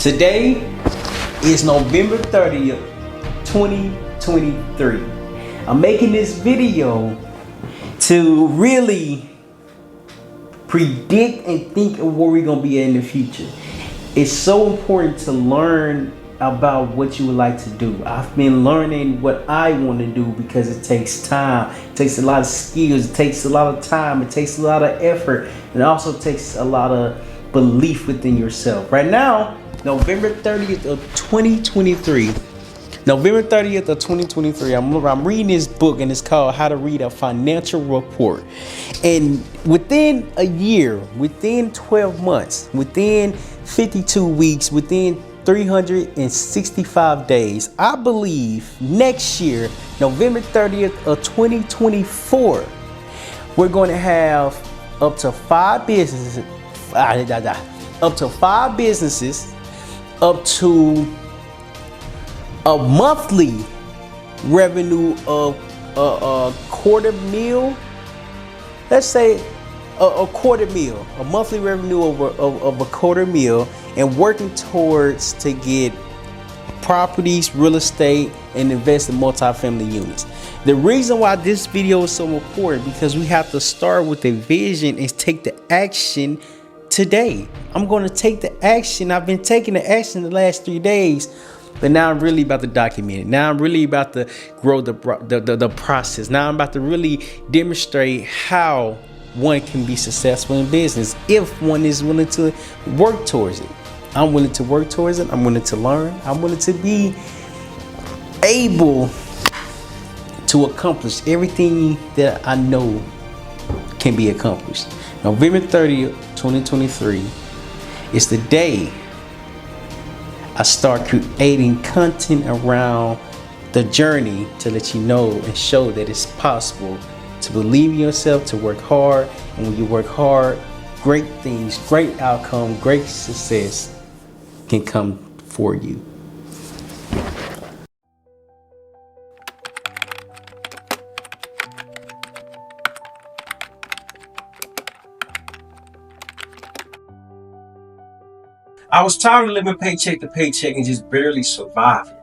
Today is November 30th, 2023. I'm making this video to really predict and think of where we're going to be in the future. It's so important to learn about what you would like to do. I've been learning what I want to do because it takes time. It takes a lot of skills. It takes a lot of time. It takes a lot of effort. And it also takes a lot of belief within yourself. Right now, November 30th of 2023. November 30th of 2023, I'm reading this book, and it's called How to Read a Financial Report. And within a year, within 12 months, within 52 weeks, within 365 days, I believe next year, November 30th of 2024, we're going to have up to five businesses, up to a monthly revenue of a quarter mil. Let's say a quarter mil, a monthly revenue of a quarter mil, and working towards to get properties, real estate, and invest in multifamily units. The reason why this video is so important, because we have to start with a vision and take the action today. I'm going to take the action. I've been taking the action the last 3 days, but now I'm really about to document it. Now I'm really about to grow the process. Now I'm about to really demonstrate how one can be successful in business if one is willing to work towards it. I'm willing to work towards it. I'm willing to learn. I'm willing to be able to accomplish everything that I know can be accomplished. November 30th, 2023 is the day I start creating content around the journey to let you know and show that it's possible to believe in yourself, to work hard. And when you work hard, great things, great outcome, great success can come for you. I was tired of living paycheck to paycheck and just barely surviving.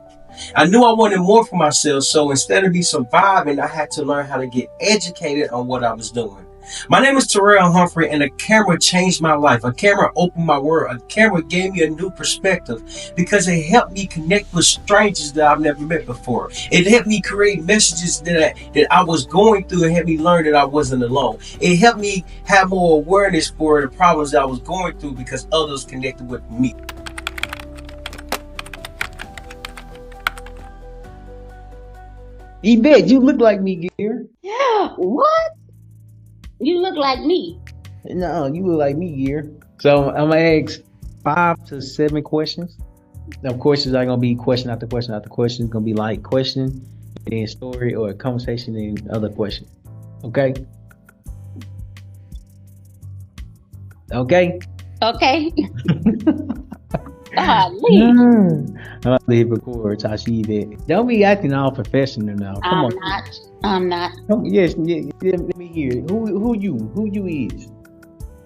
I knew I wanted more for myself, so instead of me surviving, I had to learn how to get educated on what I was doing. My name is Terryl Humphrey, and a camera changed my life. A camera opened my world. A camera gave me a new perspective because it helped me connect with strangers that I've never met before. It helped me create messages that I was going through, and helped me learn that I wasn't alone. It helped me have more awareness for the problems that I was going through because others connected with me. Yvette, you look like me, Gear. What? You look like me. No, you look like me, Gear. So I'm gonna ask 5 to 7 questions. Of course, it's not gonna be question after question after question. It's gonna be like question, then story, or a conversation, and other question. Okay? Okay? Okay. I'm about to hit record, Tashi. Yvette. Don't be acting all professional now. Come on. I'm not. Yes, let me hear it. Who you is?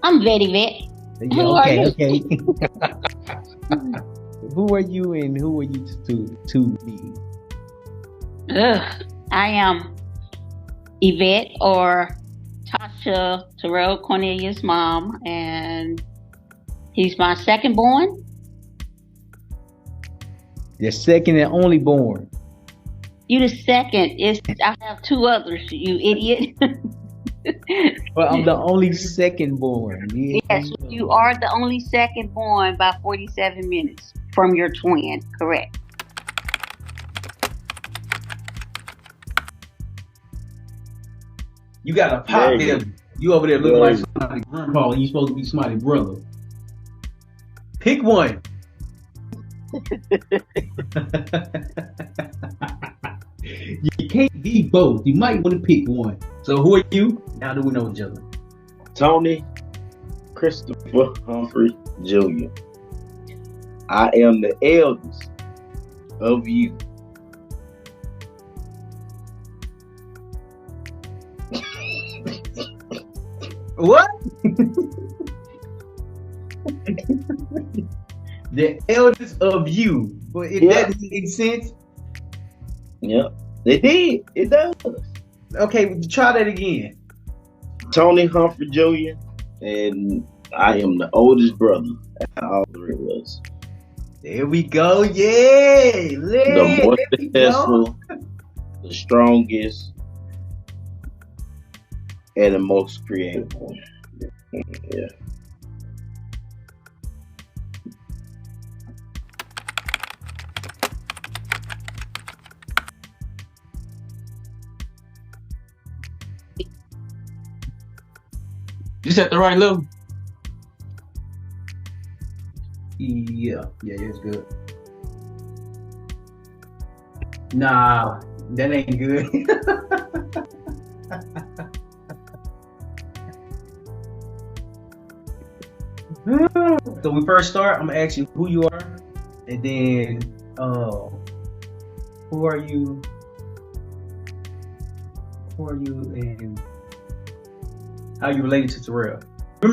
I'm Vetty Vet. Yeah, okay. Who are you and who are you to me? I am Yvette, or Tasha Terrell Cornelius' mom, and he's my second born. Your second and only born. You the second. I have 2 others, you idiot. Well, I'm the only second born. Yeah. Yes, you are the only second born by 47 minutes from your twin, correct? You got a pop there. You over there looking like somebody's grandpa, and you supposed to be somebody's brother. Pick one. You can't be both. You might want to pick one. So who are you? Now that we know each other. Tony Christopher Humphrey Jr. I am the eldest of you. What? The eldest of you. But if Yeah. that makes sense, Yep. It did. It does. okay, try that again. Tony Humphrey Jr. and I am the oldest brother out of all three of us. There we go. Yay! The There more we go. successful, the strongest, and the most creative one. Yeah. You set the right level. Yeah, it's good. Nah, that ain't good. So we first start, I'm gonna ask you who you are, and then who are you? Who are you, and how you related to Terrell? You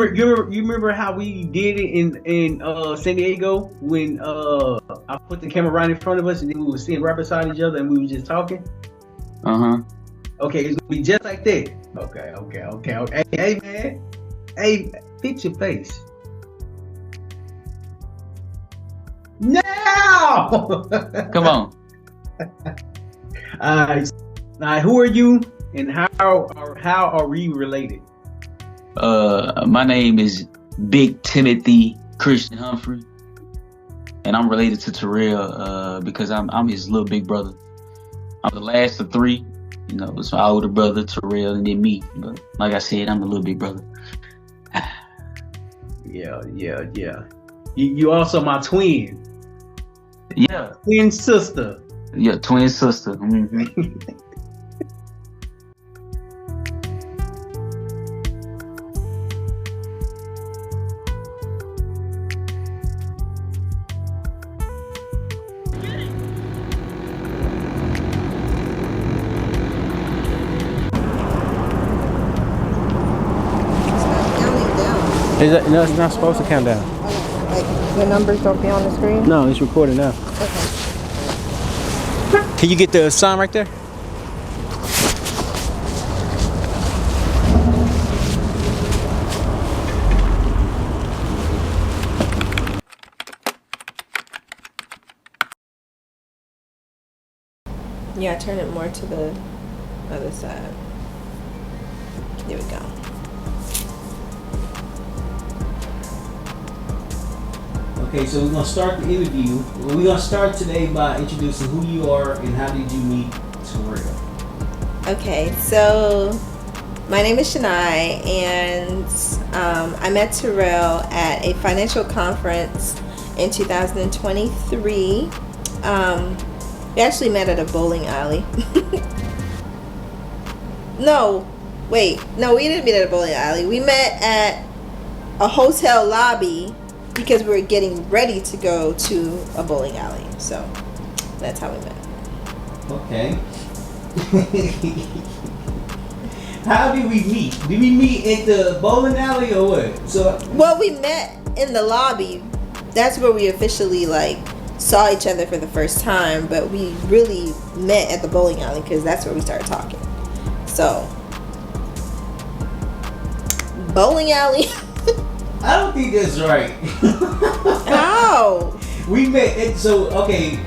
remember how we did it in San Diego when I put the camera right in front of us and then we were sitting right beside each other and we were just talking? Okay, it's gonna be just like that. Okay. Hey man, hey, fix your face. Now! Come on. Alright, who are you and how are we related? My name is Big Timothy Christian Humphrey, and I'm related to Terrell because I'm his little big brother. I'm the last of three, you know. It's my older brother Terrell, and then me. But like I said, I'm the little big brother. Yeah. You also my twin. Yeah, Twin sister. yeah, twin sister. Mm-hmm. No, it's not supposed to count down. Like the numbers don't be on the screen? No, it's recording now. Okay. Can you get the sign right there? Yeah, turn it more to the other side. There we go. Okay, so we're gonna start the interview. We're gonna start today by introducing who you are and how did you meet Terrell. Okay, so my name is Shania, and I met Terrell at a financial conference in 2023. We actually met at a bowling alley. No, we didn't meet at a bowling alley. We met at a hotel lobby because we were getting ready to go to a bowling alley. So that's how we met. Okay. How did we meet? Did we meet at the bowling alley or what? Well, we met in the lobby. That's where we officially saw each other for the first time, but we really met at the bowling alley because that's where we started talking. So, bowling alley. I don't think that's right. How? We met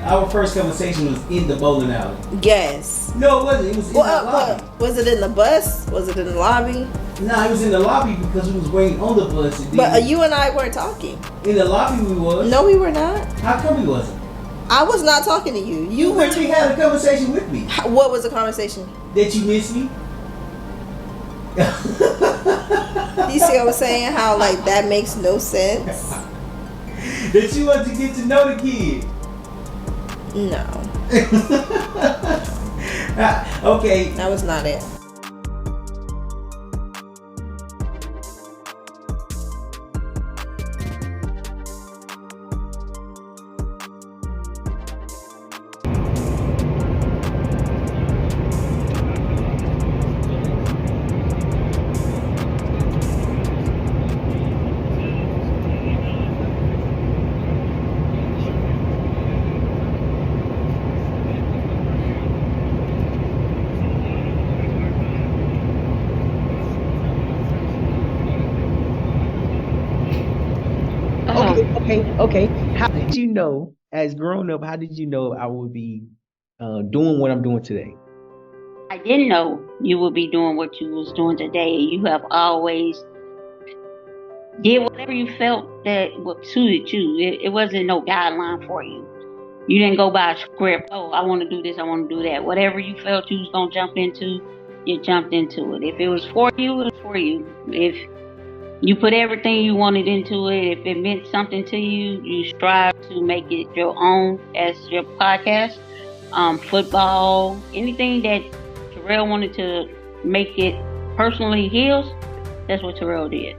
our first conversation was in the bowling alley. Yes. No, it wasn't. It was in the lobby. Was it in the bus? Was it in the lobby? No, it was in the lobby because we was waiting on the bus. And But you and I weren't talking. in the lobby we was. No, we were not. How come we wasn't? I was not talking to you. You were. literally had a conversation with me. What was the conversation? That you missed me? You see what I'm saying? How that makes no sense. That you want to get to know the kid. No. Okay. That was not it. Okay, how did you know, as grown up, how did you know I would be doing what I'm doing today? I didn't know you would be doing what you was doing today. You have always did whatever you felt that what suited you. It wasn't no guideline for you. You didn't go by a script. Oh, I want to do this. I want to do that. Whatever you felt you was gonna jump into, you jumped into it. If it was for you, it was for you. If you put everything you wanted into it, if it meant something to you, you strive to make it your own, as your podcast, football, anything that Terrell wanted to make it personally his. That's what Terrell did.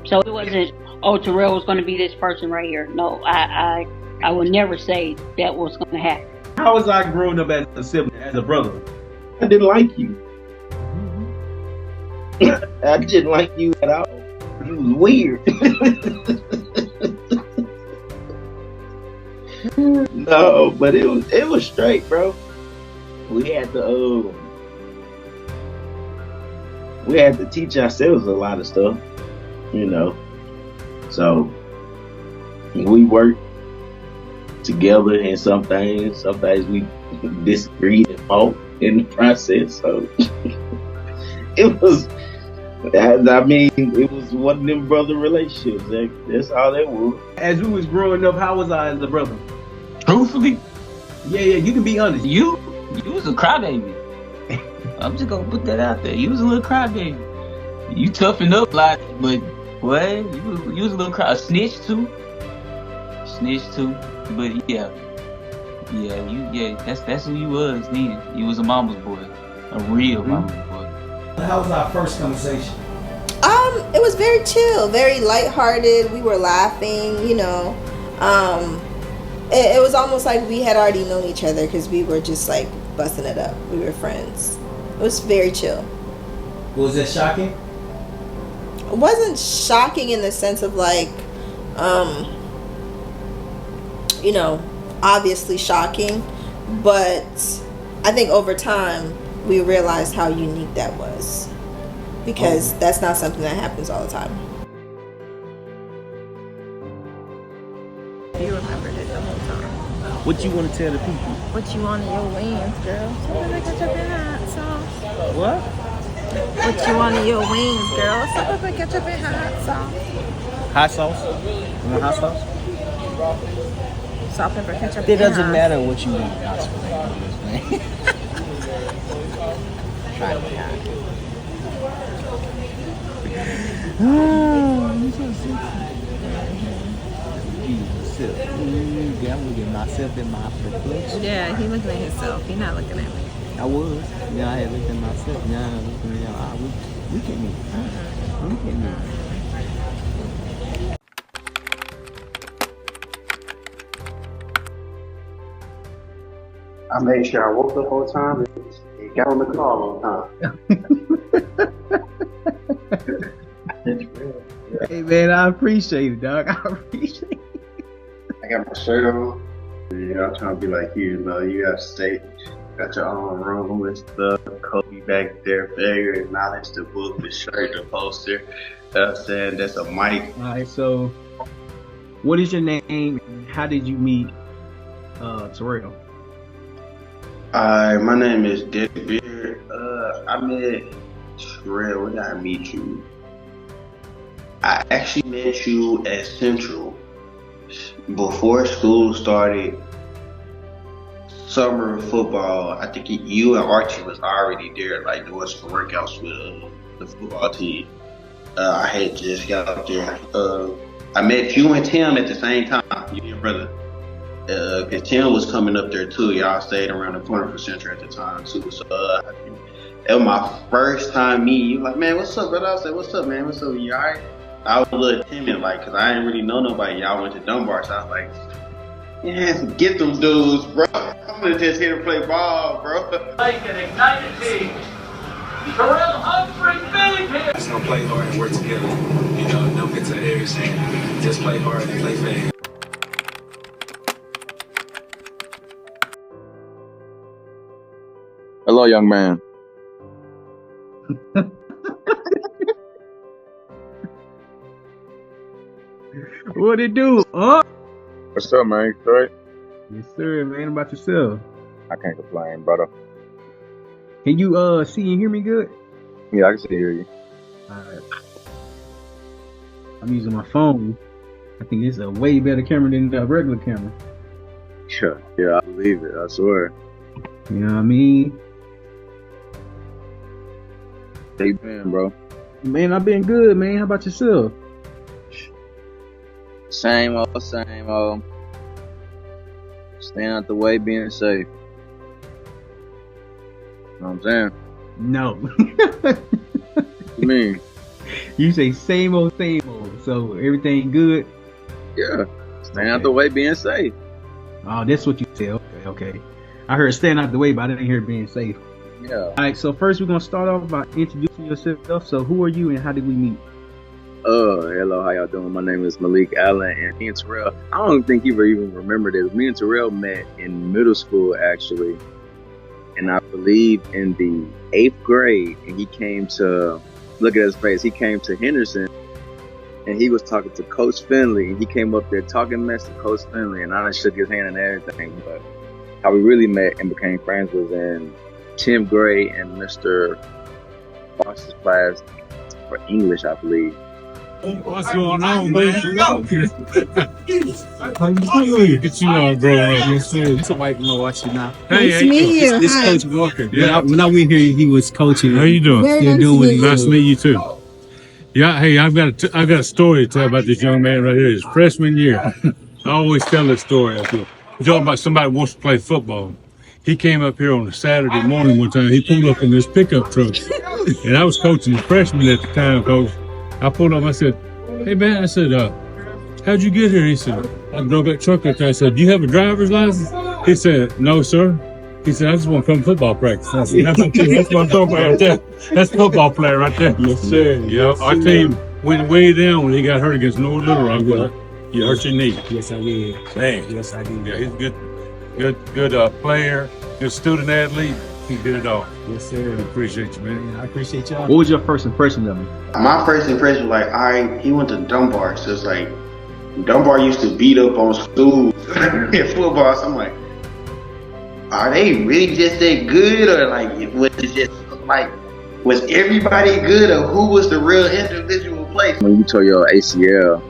So it wasn't, oh, Terrell was going to be this person right here. No, I would never say that was going to happen. How was I growing up as a sibling, as a brother? I didn't like you. I didn't like you at all. You was weird. No, but it was straight, bro. We had to teach ourselves a lot of stuff, you know. So we worked together in some things. Some things we disagreed and fought in the process. So it was. I mean, it was one of them brother relationships. That's all that was. As we was growing up, how was I as a brother? Truthfully, Yeah, you can be honest. you was a crybaby. I'm just gonna put that out there. You was a little crybaby. You toughened up like, but what? You was a little a snitch too. But yeah, that's who you was then. You was a mama's boy, a real mama's boy. How was our first conversation? It was very chill, very lighthearted. We were laughing, you know. It was almost like we had already known each other because we were just like busting it up. We were friends. It was very chill. Was that shocking? It wasn't shocking in the sense of like, you know, obviously shocking, but I think over time we realized how unique that was, because that's not something that happens all the time. You remembered it the whole time. What you want to tell the people? What you want in your wings, girl? Something like ketchup and hot sauce. What? What you want in your wings, girl? Something like ketchup and hot sauce. Hot sauce? You want hot sauce? Salt, pepper, ketchup. It doesn't and hot. matter what you want. Hot sauce, man. Try it hot. Oh, you're so sexy. Yeah, I'm looking at myself in my reflection. Yeah, he looking at himself. He not looking at me. I was. Yeah, I had looked at myself. Now I'm looking at we can meet. We can meet. I made sure I woke up on time and got on the call on time. Hey man, I appreciate it, dog. I appreciate it. I got my shirt on. You know, I'm trying to be like you, you got stage, got your own room and stuff. Kobe back there, fair, acknowledge the book, the shirt, the poster. You know what I'm saying? That's a mic. All right, so what is your name and how did you meet Terrell? Hi, my name is Dick Beard. I met Terrell. When did I meet you? I actually met you at Central before school started. Summer football. I think you and Archie was already there, like doing some workouts with the football team. I had just got up there. I met you and Tim at the same time. You and your brother. Cause Tim was coming up there too. Y'all stayed around the corner for Central at the time too. So that was my first time meeting you. Like, man, what's up, brother? I said, what's up, man? What's up? You alright? I was a little timid, like, cause I didn't really know nobody. Y'all went to Dunbar, so I was like, yeah, get them dudes, bro. I'm just here to play ball, bro. Like an ignited team. Terryl Humphrey, baby. Just gonna play hard and work together. You know, don't get to Eric saying, just play hard and play fair. Hello, young man. What it do? Huh? What's up, man? Straight? Yes, sir, man. About yourself? I can't complain, brother. Can you see and hear me good? Yeah, I can still hear you. Alright. I'm using my phone. I think it's a way better camera than the regular camera. Yeah, I believe it. I swear. You know what I mean? How you been, bro? Man, I've been good, man. How about yourself? Same old, same old. Staying out the way, being safe. You know what I'm saying? No. What you mean? You say same old, so everything good? Yeah. Staying out the way, being safe. Oh, that's what you said. Okay. I heard staying out the way, but I didn't hear being safe. Yeah. All right, so first we're going to start off by introducing yourself. So who are you and how did we meet? Hello, how y'all doing? My name is Malik Allen, and me and Terrell, I don't think you even remember this. Me and Terrell met in middle school, actually. And I believe in the 8th grade, and he came to, look at his face, he came to Henderson, and he was talking to Coach Finley, and he came up there talking mess to Coach Finley, and I done shook his hand and everything, but how we really met and became friends was in 10th grade in Mr. Foster's class for English, I believe. What's going on, man? How you know, bro? Somebody can watch you now. Nice to meet you. This Coach Walker. Yeah. When I went here, he was coaching. How you doing? Still doing what he Nice to meet you too. Yeah, hey, I've got a story to tell about this young man right here. His freshman year, I always tell this story. I feel talking about somebody who wants to play football. He came up here on a Saturday morning one time. He pulled up in this pickup truck, and I was coaching the freshman at the time, Coach. I pulled up. I said, "Hey man," I said, "How'd you get here?" He said, "I drove that truck up there." I said, "Do you have a driver's license?" He said, "No, sir." He said, "I just want to come to football practice." I said, "That's what I'm talking about right there. That's football player right there." Yes, sir. Yeah, our team went way down when he got hurt against North Little Rock. You hurt your knee. Yes, I did. Dang. Yes, I did. Yeah, he's a good player, good student athlete. He did it all. Yes, sir. Appreciate you, man. I appreciate y'all. What was your first impression of me? My first impression was like, he went to Dunbar, so it's like Dunbar used to beat up on schools in football. So I'm like, are they really just that good, or like was it just like was everybody good, or who was the real individual player? When you tore your ACL,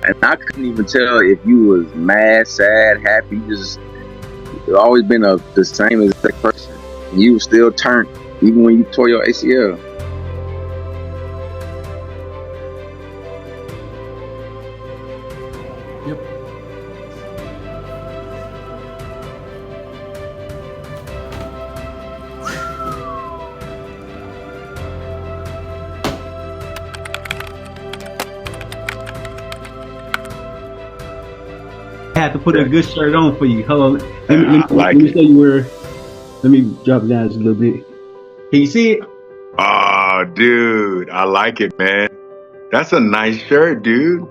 and I couldn't even tell if you was mad, sad, happy. You've always been the same exact person. You still turned even when you tore your ACL. Yep. I had to put a good shirt on for you. Hold on. Let me show you where. Let me drop it down just a little bit. Can you see it? Oh, dude, I like it, man. That's a nice shirt, dude.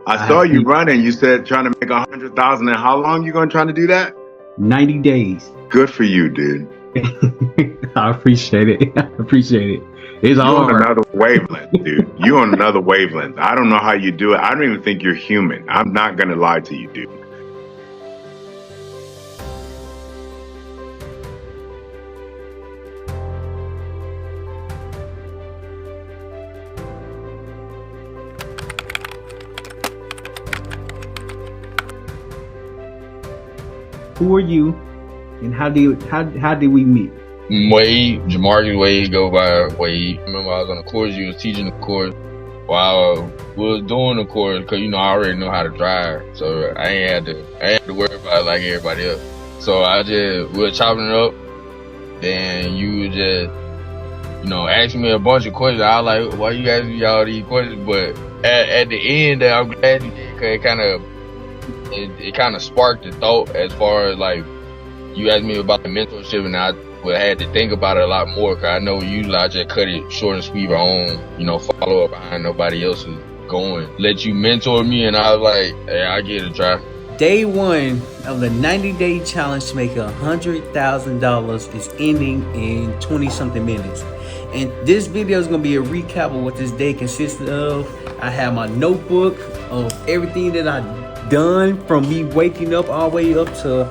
I saw you running. You said trying to make 100,000. And how long you gonna try to do that? 90 days. Good for you, dude. I appreciate it. It's all on another wavelength, dude. You on another wavelength. I don't know how you do it. I don't even think you're human. I'm not gonna lie to you, dude. Who are you, and how did we meet? Wade, Jamarcus Wade, go by Wade. Remember, I was on the course. You was teaching the course while we was doing the course, because I already know how to drive, so I ain't had to worry about it like everybody else. So we were chopping it up. Then you just asking me a bunch of questions. I was like, "Why you asking me all these questions?" But at the end, I'm glad you did, because it kind of sparked the thought as far as like you asked me about the mentorship, and I had to think about it a lot more, because I know usually I just cut it short and sweet, my own follow up behind nobody else's going. Let you mentor me, and I was like, hey, I get it, try. Day 1 of the 90-day challenge to make $100,000 is ending in 20-something minutes. And this video is going to be a recap of what this day consisted of. I have my notebook. of everything that I've done, from me waking up all the way up to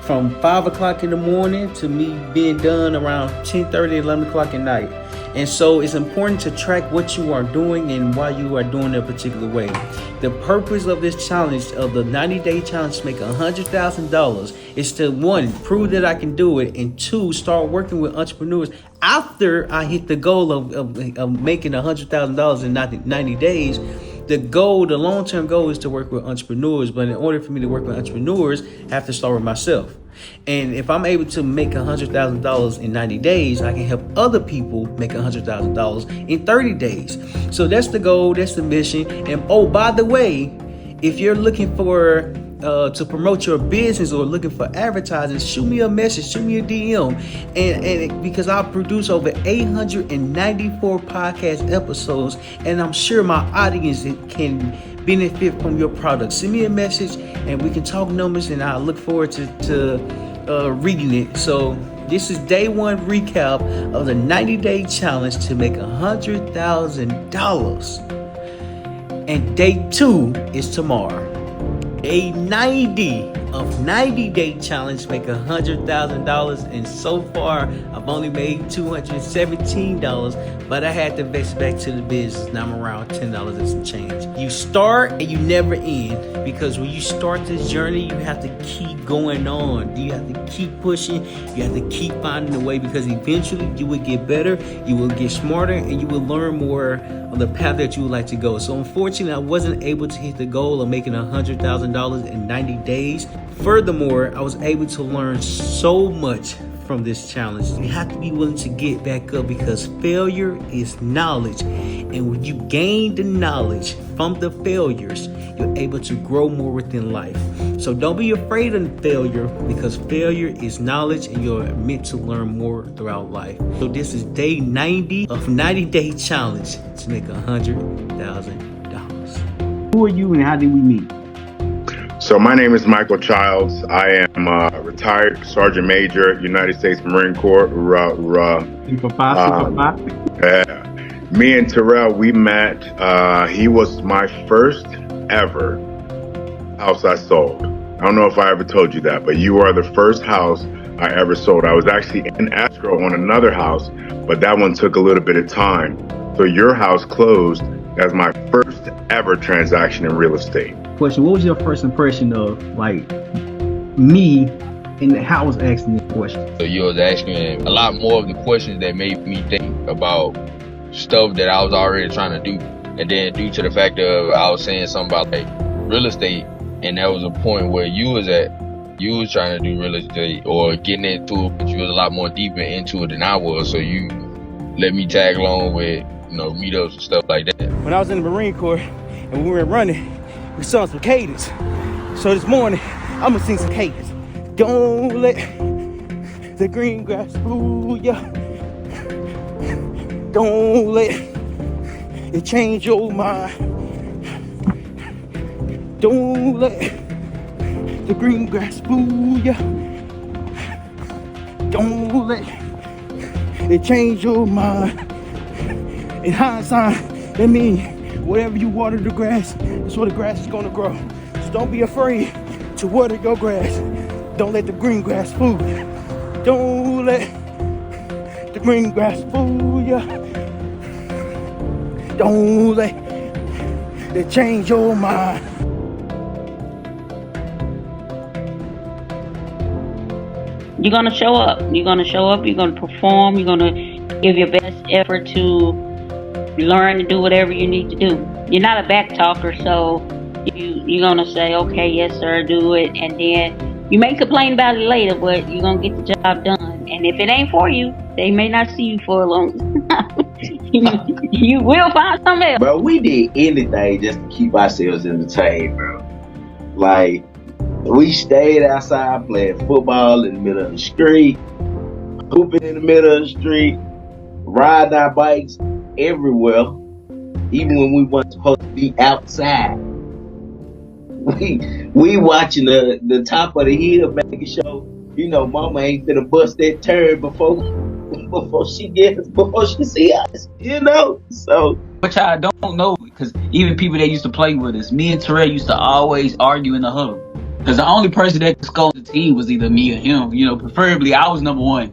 from 5 o'clock in the morning to me being done around 10:30, 11 o'clock at night. And so it's important to track what you are doing and why you are doing a particular way. The purpose of this challenge, of the 90-day challenge to make $100,000, is to, one, prove that I can do it, and two, start working with entrepreneurs after I hit the goal of making $100,000 in 90 days. The long-term goal is to work with entrepreneurs, but in order for me to work with entrepreneurs, I have to start with myself. And if I'm able to make $100,000 in 90 days, I can help other people make $100,000 in 30 days. So that's the goal, that's the mission. And oh, by the way, if you're looking for to promote your business or looking for advertising, shoot me a message, shoot me a DM, and because I produce over 894 podcast episodes, and I'm sure my audience can benefit from your product. Send me a message and we can talk numbers, and I look forward to reading it. So this is day one recap of the 90-day challenge to make $100,000, and day two is tomorrow. A 90-day challenge make $100,000, and so far I've only made $217, but I had to invest back to the business. Now I'm around $10 and some change. You start and you never end, because when you start this journey, you have to keep going on. You have to keep pushing. You have to keep finding a way, because eventually you will get better, you will get smarter, and you will learn more on the path that you would like to go. So unfortunately, I wasn't able to hit the goal of making $100,000 in 90 days. Furthermore, I was able to learn so much from this challenge. You have to be willing to get back up, because failure is knowledge. And when you gain the knowledge from the failures, you're able to grow more within life. So don't be afraid of failure, because failure is knowledge, and you're meant to learn more throughout life. So this is day 90 of 90-day challenge to make $100,000. Who are you and how did we meet? So my name is Michael Childs. I am a retired Sergeant Major, United States Marine Corps. Me and Terrell, we met. He was my first ever house I sold. I don't know if I ever told you that, but you are the first house I ever sold. I was actually in escrow on another house, but that one took a little bit of time. So your house closed as my first ever transaction in real estate. Question: what was your first impression of me, and how I was asking this question? So you was asking a lot more of the questions that made me think about stuff that I was already trying to do. And then due to the fact of I was saying something about real estate, and that was a point where you was trying to do real estate or getting into it, but you was a lot more deeper into it than I was. So you let me tag along with meetups and stuff like that. When I was in the Marine Corps and we were running, we saw some cadence. So this morning, I'm gonna sing some cadence. Don't let the green grass fool ya. Don't let it change your mind. Don't let the green grass fool ya. Don't let it change your mind. In hindsight, that means whatever you water the grass, that's where the grass is gonna grow. So don't be afraid to water your grass. Don't let the green grass fool you. Don't let the green grass fool you. Don't let it change your mind. You're gonna show up. You're gonna show up. You're gonna perform. You're gonna give your best effort to learn to do whatever you need to do. You're not a back talker, so you're gonna say, okay, yes sir, do it, and then you may complain about it later, but you're gonna get the job done. And if it ain't for you, they may not see you for a long time. You will find something else. Bro, we did anything just to keep ourselves entertained, bro. Like, we stayed outside playing football in the middle of the street, hooping in the middle of the street, riding our bikes everywhere, even when we weren't supposed to be outside. We watching the top of the hill, making sure mama ain't finna bust that turn before she see us, So Which I don't know, because even people that used to play with us, me and Terrell used to always argue in the huddle. Because the only person that could score the team was either me or him. You know, preferably I was number one.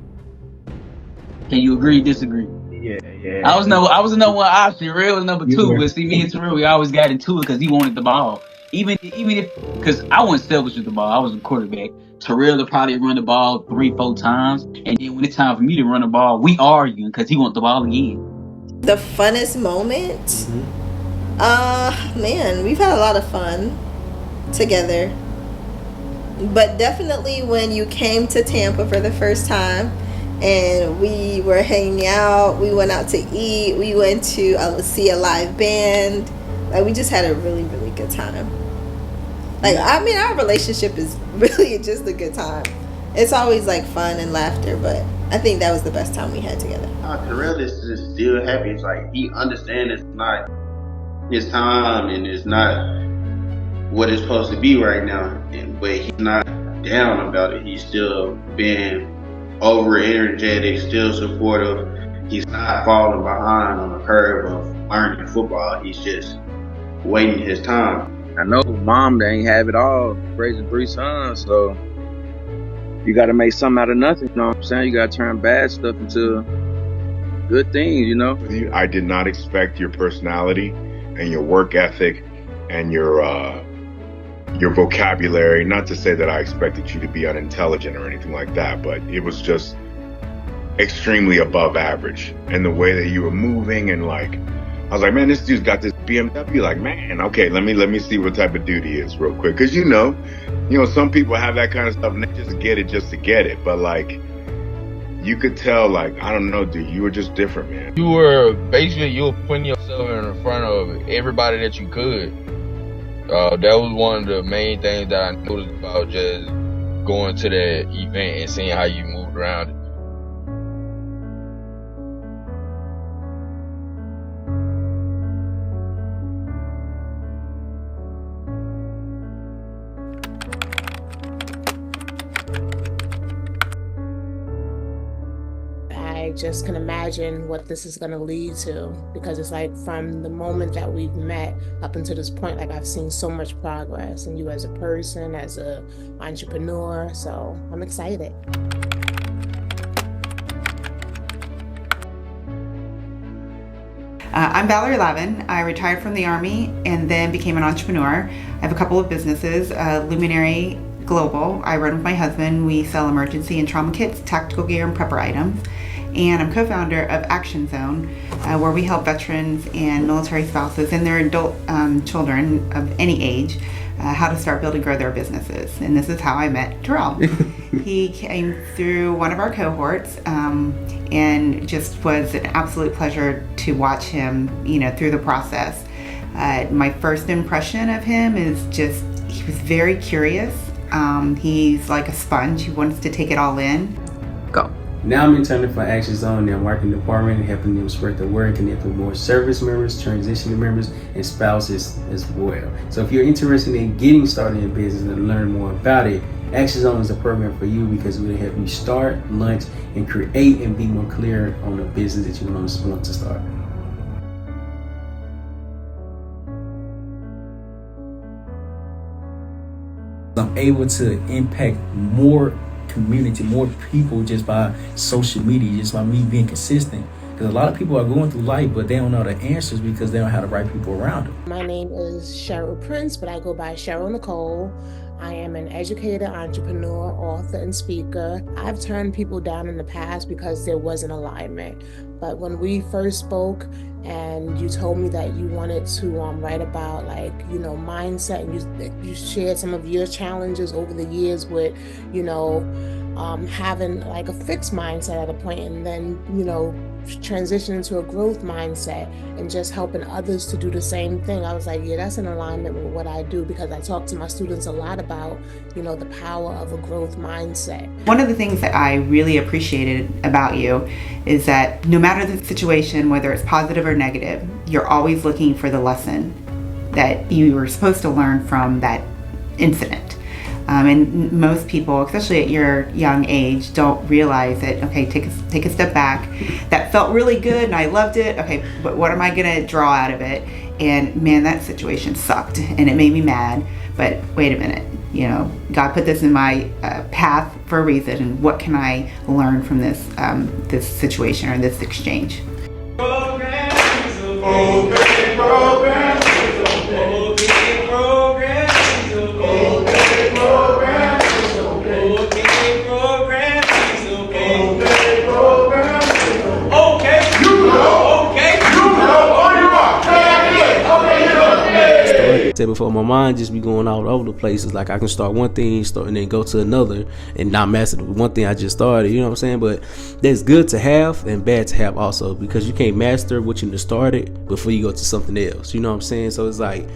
Can you agree, disagree? Yeah. I was the number one option. Real was number You two, were. but see, me and Terrell, we always got into it because he wanted the ball. Even if, because I wasn't selfish with the ball, I was a quarterback. Terrell would probably run the ball 3-4 times, and then when it's time for me to run the ball, we arguing because he want the ball again. The funnest moment? Man, we've had a lot of fun together. But definitely when you came to Tampa for the first time and we were hanging out, we went out to eat, we went to see a live band. Like, we just had a really, really good time. Like, I mean, our relationship is really just a good time. It's always like fun and laughter, but I think that was the best time we had together. Terrell is just still happy. It's like he understands it's not his time and it's not what it's supposed to be right now. But he's not down about it. He's still being over energetic, still supportive. He's not falling behind on the curve of learning football. He's just waiting his time. I know mom, they ain't have it all, raising 3 sons, so you got to make something out of nothing. You know what I'm saying? You got to turn bad stuff into good things, you know? I did not expect your personality and your work ethic and your vocabulary. Not to say that I expected you to be unintelligent or anything like that, but it was just extremely above average. And the way that you were moving, and like, I was like, man, this dude's got this BMW. Like, man, okay, let me see what type of dude he is real quick. Cause you know, some people have that kind of stuff and they just get it just to get it. But like, you could tell, like, I don't know, dude, you were just different, man. You were putting yourself in front of everybody that you could. That was one of the main things that I noticed about just going to that event and seeing how you moved around. I just can imagine what this is going to lead to, because it's like from the moment that we've met up until this point, like I've seen so much progress in you as a person, as a entrepreneur. So I'm excited. I'm Valerie Lavin. I retired from the Army and then became an entrepreneur. I have a couple of businesses, Luminary Global. I run with my husband. We sell emergency and trauma kits, tactical gear, and prepper items. And I'm co-founder of Action Zone, where we help veterans and military spouses and their adult children of any age how to start, build, and grow their businesses. And this is how I met Terrell. He came through one of our cohorts and just was an absolute pleasure to watch him, through the process. My first impression of him is just, he was very curious. He's like a sponge. He wants to take it all in. Go. Now I'm interning for Action Zone in their marketing department, helping them spread the word, connect with more service members, transitioning members, and spouses as well. So if you're interested in getting started in business and learn more about it, Action Zone is a program for you, because we'll help you start, launch, and create and be more clear on the business that you want to start. I'm able to impact more community, more people, just by social media, just by me being consistent. Because a lot of people are going through life, but they don't know the answers because they don't have the right people around them. My name is Cheryl Prince, but I go by Cheryl Nicole. I am an educator, entrepreneur, author, and speaker. I've turned people down in the past because there wasn't alignment. But when we first spoke and you told me that you wanted to write about mindset, and you shared some of your challenges over the years with, having like a fixed mindset at a point, and then, transition into a growth mindset and just helping others to do the same thing. I was like, yeah, that's in alignment with what I do, because I talk to my students a lot about, the power of a growth mindset. One of the things that I really appreciated about you is that no matter the situation, whether it's positive or negative, you're always looking for the lesson that you were supposed to learn from that incident. And most people, especially at your young age, don't realize that, okay, take a step back. That felt really good and I loved it. Okay, but what am I gonna draw out of it? And man, that situation sucked and it made me mad. But wait a minute, God put this in my path for a reason, and what can I learn from this this situation or this exchange? Said before, my mind just be going all over the places. Like I can start one thing, and then go to another, and not master the one thing I just started. You know what I'm saying? But that's good to have and bad to have also, because you can't master what you just started before you go to something else. You know what I'm saying? So it's like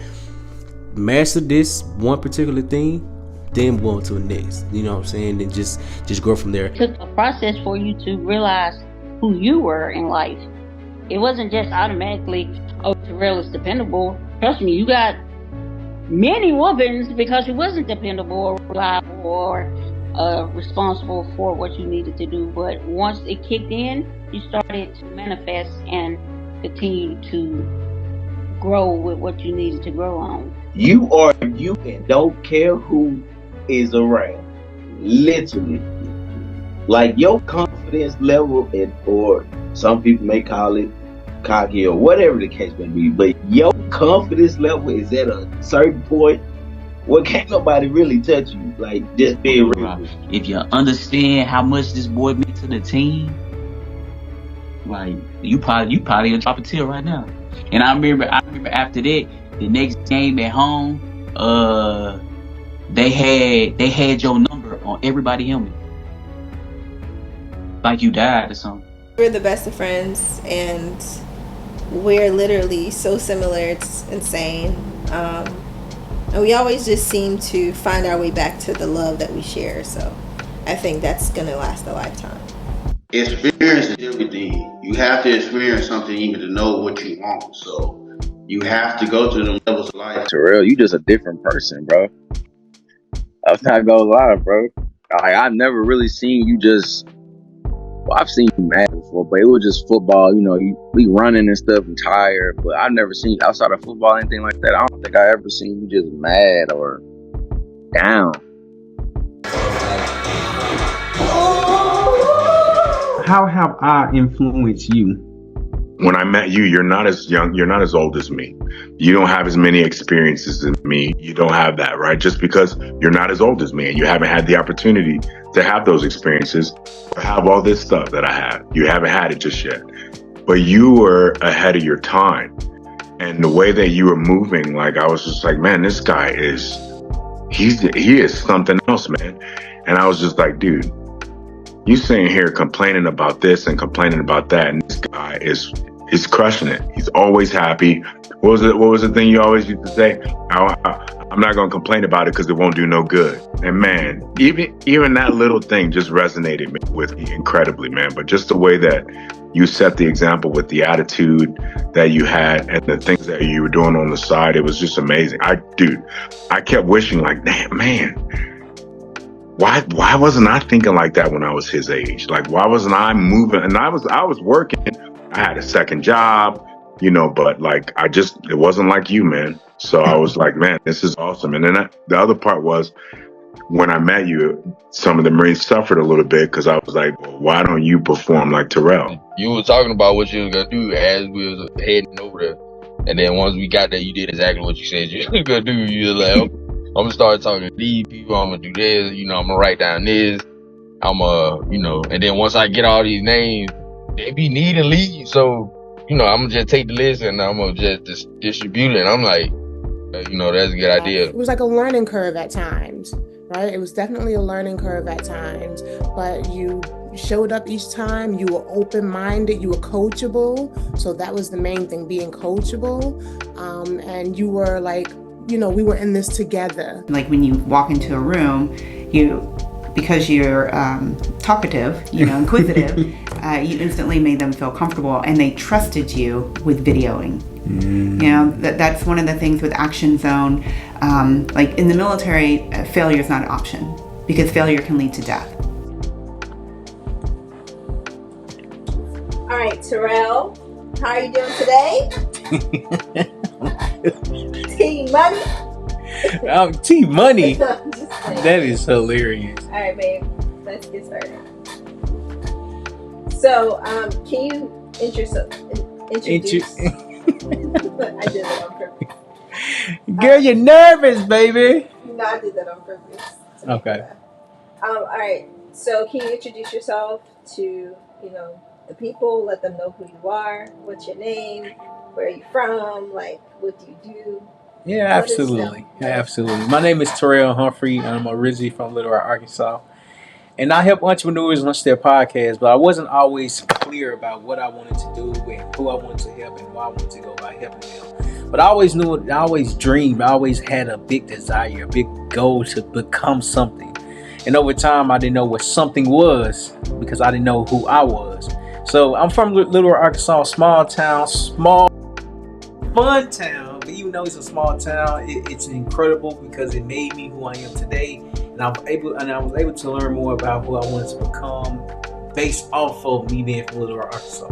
master this one particular thing, then go on to the next. You know what I'm saying? And just grow from there. It took a process for you to realize who you were in life. It wasn't just automatically, oh, Terrell is dependable. Trust me, you got many whoopings because you wasn't dependable or reliable or responsible for what you needed to do. But once it kicked in, you started to manifest and continue to grow with what you needed to grow on. You are you and don't care who is around. Literally. Like your confidence level, or some people may call it cocky or whatever the case may be, but your confidence level is at a certain point where can't nobody really touch you. Like, just being real. If you understand how much this boy meant to the team, like you probably gonna drop a tear right now. And I remember after that, the next game at home, they had your number on everybody's helmet, like you died or something. We're the best of friends, and we're literally so similar, it's insane. And we always just seem to find our way back to the love that we share. So I think that's gonna last a lifetime. Experience is everything. You have to experience something even to know what you want. So you have to go to them levels of life. Terrell, you just a different person, bro. I'm not gonna lie, bro. I've never really seen you just. Well, I've seen you mad before, but it was just football. We running and stuff and tired. But I've never seen you outside of football, anything like that. I don't think I ever seen you just mad or down. How have I influenced you? When I met you, you're not as young, you're not as old as me. You don't have as many experiences as me. You don't have that, right? Just because you're not as old as me and you haven't had the opportunity to have those experiences or have all this stuff that I have. You haven't had it just yet. But you were ahead of your time. And the way that you were moving, like I was just like, man, this guy he is something else, man. And I was just like, dude, you sitting here complaining about this and complaining about that, and this guy is crushing it. He's always happy. What was the thing you always used to say? I'm not gonna complain about it because it won't do no good. And man, even that little thing just resonated with me incredibly, man. But just the way that you set the example with the attitude that you had and the things that you were doing on the side, it was just amazing. I kept wishing, like, damn, man, why wasn't I thinking like that when I was his age? Like, why wasn't I moving? And I was working. I had a second job, but like, it wasn't like you, man. So I was like, man, this is awesome. And then the other part was, when I met you, some of the Marines suffered a little bit because I was like, well, why don't you perform like Terrell? You were talking about what you was gonna do as we was heading over there, and then once we got there, you did exactly what you said you was gonna do. You was like, I'm gonna start talking to these people. I'm gonna do this. I'm gonna write down this. And then once I get all these names, they be needing leads. So, I'm gonna just take the list and I'm gonna just distribute it. And I'm like, that's a good idea. It was like a learning curve at times, right? It was definitely a learning curve at times, but you showed up each time. You were open-minded. You were coachable. So that was the main thing, being coachable. And you were like, we were in this together. Like when you walk into a room, because you're talkative, inquisitive, you instantly made them feel comfortable, and they trusted you with videoing. That's one of the things with Action Zone. Like in the military, failure is not an option because failure can lead to death. All right, Terrell, how are you doing today? Team Money. Team Money. I'm just kidding. That is hilarious. All right, babe. Let's get started. So, can you introduce? I did that on purpose. Girl, you're nervous, baby. No, I did that on purpose. Okay. All right. So, can you introduce yourself to the people? Let them know who you are. What's your name? Where are you from? Like, what do you do? Yeah, absolutely. Absolutely. My name is Terryl Humphrey. I'm originally from Little Rock, Arkansas. And I help entrepreneurs launch their podcast, but I wasn't always clear about what I wanted to do and who I wanted to help and why I wanted to go about helping them. But I always knew, I always dreamed, I always had a big desire, a big goal to become something. And over time, I didn't know what something was because I didn't know who I was. So I'm from Little Rock, Arkansas, small town, small fun town. But even though it's a small town, it's incredible because it made me who I am today. And I was able to learn more about who I wanted to become based off of me being from Little Rock, Arkansas.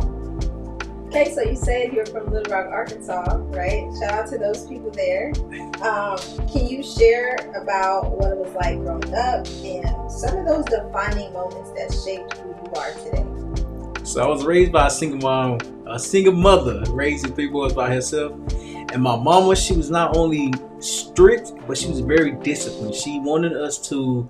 Okay, so you said you're from Little Rock, Arkansas, right? Shout out to those people there. Can you share about what it was like growing up and some of those defining moments that shaped who you are today? So I was raised by a single mother, raising 3 boys by herself. And my mama, she was not only strict, but she was very disciplined. She wanted us to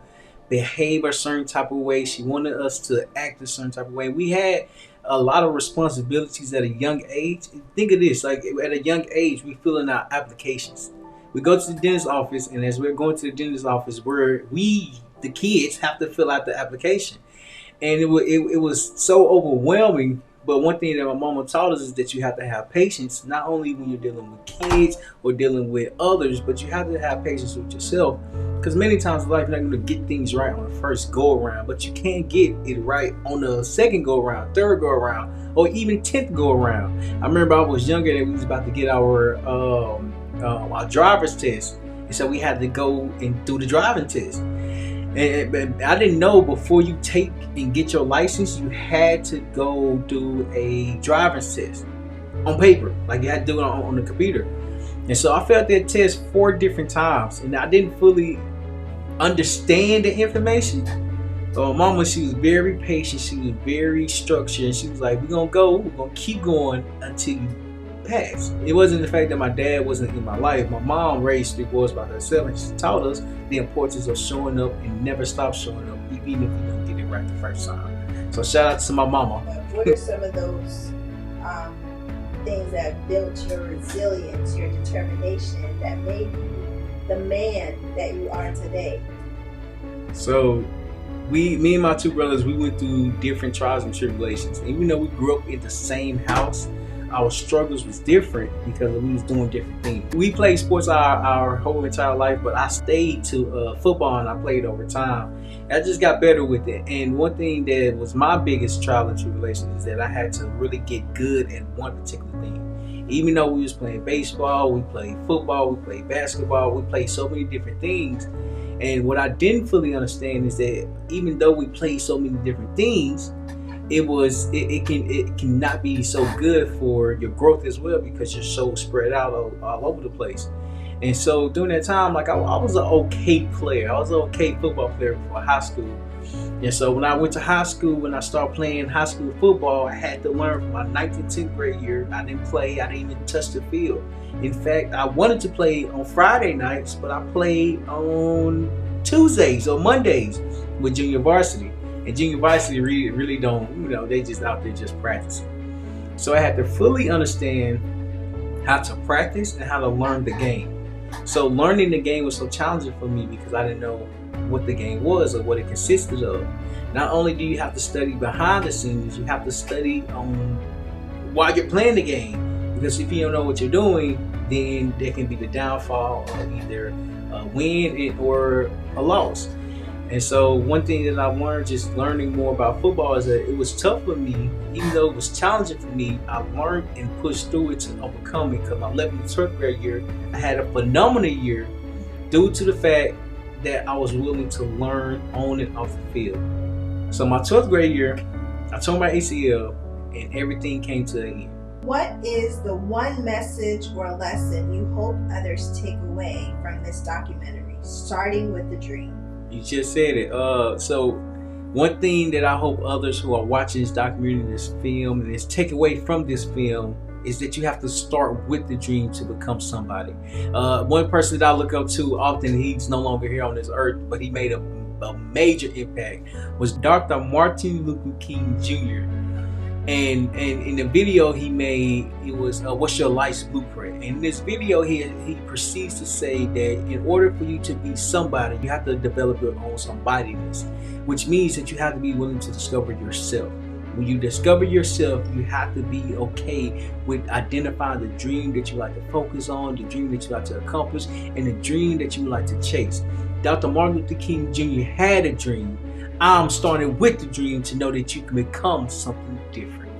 behave a certain type of way. She wanted us to act a certain type of way. We had a lot of responsibilities at a young age. Think of this, like at a young age, we fill in our applications. We go to the dentist's office, and as we're going to the dentist's office, the kids, have to fill out the application. And it was so overwhelming. But one thing that my mama taught us is that you have to have patience, not only when you're dealing with kids or dealing with others, but you have to have patience with yourself. Because many times in life, you're not going to get things right on the first go around, but you can get it right on the second go around, third go around, or even 10th go around. I remember I was younger and we was about to get our driver's test. And so we had to go and do the driving test. And I didn't know before you take and get your license, you had to go do a driver's test on paper. Like you had to do it on the computer. And so I failed that test 4 different times. And I didn't fully understand the information. So my mama, she was very patient. She was very structured. And she was like, we're going to keep going until you pass. It wasn't the fact that my dad wasn't in my life. My mom raised 3 boys by herself, and she taught us the importance of showing up and never stop showing up, even if you don't get it right the first time. So shout out to my mama. What are some of those things that built your resilience, your determination, that made you the man that you are today? So me and my 2 brothers, we went through different trials and tribulations. And even though we grew up in the same house, our struggles was different because we was doing different things. We played sports our whole entire life, but I stayed to football and I played over time. I just got better with it. And one thing that was my biggest trial and tribulation is that I had to really get good at one particular thing. Even though we was playing baseball, we played football, we played basketball, we played so many different things. And what I didn't fully understand is that even though we played so many different things, it cannot be so good for your growth as well because you're so spread out all over the place. And so during that time, like I was an okay player. I was an okay football player before high school. And so when I went to high school, when I started playing high school football, I had to learn from my 9th and 10th grade year. I didn't play. I didn't even touch the field. In fact, I wanted to play on Friday nights, but I played on Tuesdays or Mondays with junior varsity. And junior varsity really don't, they just out there just practicing. So I had to fully understand how to practice and how to learn the game. So learning the game was so challenging for me because I didn't know what the game was or what it consisted of. Not only do you have to study behind the scenes, you have to study while you're playing the game. Because if you don't know what you're doing, then there can be the downfall of either a win or a loss. And so one thing that I've learned just learning more about football is that it was tough for me. Even though it was challenging for me, I learned and pushed through it to overcome it. Because my 11th and 12th grade year, I had a phenomenal year. due to the fact that I was willing to learn on and off the field. So my 12th grade year, I tore my ACL and everything came to an end. What is the one message or lesson you hope others take away from this documentary, starting with the dream? You just said it. So one thing that I hope others who are watching this documentary, this film, and this take away from this film is that you have to start with the dream to become somebody. One person that I look up to often, he's no longer here on this earth, but he made a major impact, was Dr. Martin Luther King Jr. And in the video he made, it was what's your life's blueprint. And in this video he proceeds to say that in order for you to be somebody, you have to develop your own somebodyness, which means that you have to be willing to discover yourself. When you discover yourself, you have to be okay with identifying the dream that you like to focus on, the dream that you like to accomplish, and the dream that you like to chase. Dr. Martin Luther King Jr. had a dream. I'm starting with the dream to know that you can become something different.